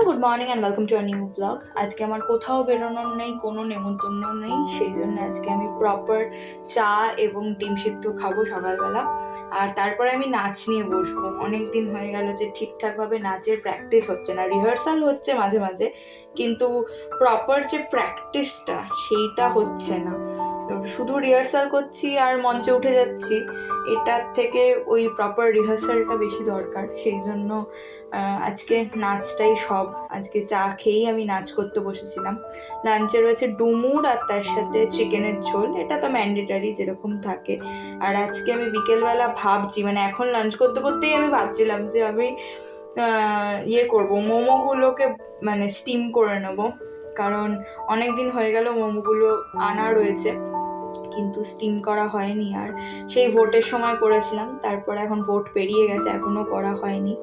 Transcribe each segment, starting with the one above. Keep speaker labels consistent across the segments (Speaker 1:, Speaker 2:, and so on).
Speaker 1: Good morning and welcome to a new blog. আজকে আমার কোথাও বেরোনোর নেই, কোনো নেমন্তন্ন নেই, সেই জন্য আজকে আমি প্রপার চা এবং ডিম সিদ্ধ খাবো সকালবেলা। আর তারপরে আমি নাচ নিয়ে বসবো। অনেক দিন হয়ে গেল যে ঠিকঠাকভাবে নাচের প্র্যাকটিস হচ্ছে না। রিহার্সাল হচ্ছে মাঝে মাঝে, কিন্তু প্রপার যে প্র্যাকটিসটা সেইটা হচ্ছে না। শুধু রিহার্সাল করছি আর মঞ্চে উঠে যাচ্ছি, এটার থেকে ওই প্রপার রিহার্সালটা বেশি দরকার। সেই জন্য আজকে নাচটাই সব। আজকে চা খেয়েই আমি নাচ করতে বসেছিলাম। লাঞ্চে রয়েছে ডুমুর আর তার সাথে চিকেনের ঝোল, এটা তো ম্যান্ডেটারি যেরকম থাকে। আর আজকে আমি বিকেলবেলা ভাবছি, মানে এখন লাঞ্চ করতে করতেই আমি ভাবছিলাম যে আমি করবো, মোমোগুলোকে মানে স্টিম করে নেবো, কারণ অনেক দিন হয়ে গেল মোমোগুলো আনা রয়েছে কিন্তু স্টিম করা হয়নি। আর সেই ভোটের সময় করেছিলাম, তারপর এখন ভোট পেরিয়ে গেছে, এখনও করা হয়নি।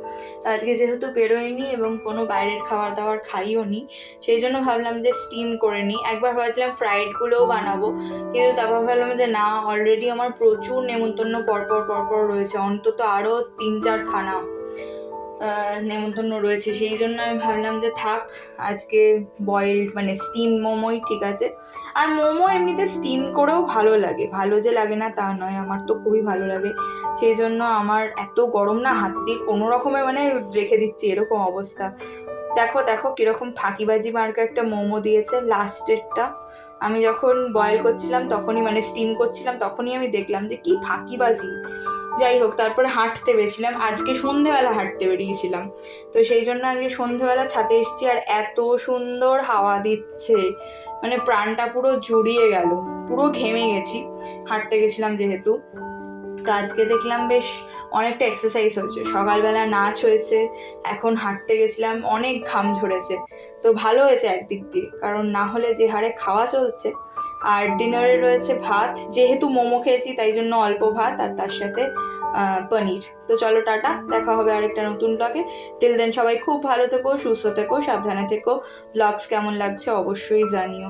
Speaker 1: তো আজকে যেহেতু বেরোয়নি এবং কোনো বাইরের খাবার দাবার খাইও নি, সেই জন্য ভাবলাম যে স্টিম করে নিই। একবার ভাবছিলাম ফ্রাইডগুলোও বানাবো, কিন্তু তারপর ভাবলাম যে না, অলরেডি আমার প্রচুর নেমন্তন্ন পরপর রয়েছে, অন্তত আরও 3-4 খানা নেমন্তন্ন রয়েছে। সেই জন্য আমি ভাবলাম যে থাক, আজকে বয়েলড মানে স্টিম মোমোই ঠিক আছে। আর মোমো এমনিতে স্টিম করেও ভালো লাগে, ভালো যে লাগে না তা নয়, আমার তো খুবই ভালো লাগে। সেই জন্য আমার এত গরম না, হাত দিয়ে কোনো রকমে মানে রেখে দিচ্ছি, এরকম অবস্থা। দেখো দেখো কিরকম ফাঁকিবাজি মার্কা একটা মোমো দিয়েছে লাস্টেরটা। আমি যখন বয়েল করছিলাম তখনই, মানে স্টিম করছিলাম তখনই আমি দেখলাম যে কি ফাঁকিবাজি। যাই হোক, তারপরে হাঁটতে বেরিয়েছিলাম, আজকে সন্ধেবেলা হাঁটতে বেরিয়েছিলাম। তো সেই জন্য আজকে সন্ধেবেলা ছাদে এসেছি, আর এত সুন্দর হাওয়া দিচ্ছে, মানে প্রাণটা পুরো জুড়িয়ে গেল, পুরো ঘেমে গেছি হাঁটতে গেছিলাম যেহেতু। তো আজকে দেখলাম বেশ অনেকটা এক্সারসাইজ হচ্ছে, সকালবেলা নাচ হয়েছে, এখন হাঁটতে গেছিলাম, অনেক ঘাম ঝরেছে। তো ভালো হয়েছে একদিক দিয়ে, কারণ না হলে যে হারে খাওয়া চলছে। আর ডিনারে রয়েছে ভাত, যেহেতু মোমো খেয়েছি তাই জন্য অল্প ভাত আর তার সাথে পনির। তো চলো টাটা, দেখা হবে আরেকটা নতুন ব্লগে। টিল দেন সবাই খুব ভালো থেকো, সুস্থ থেকো, সাবধানে থেকো। ব্লগস কেমন লাগছে অবশ্যই জানিও।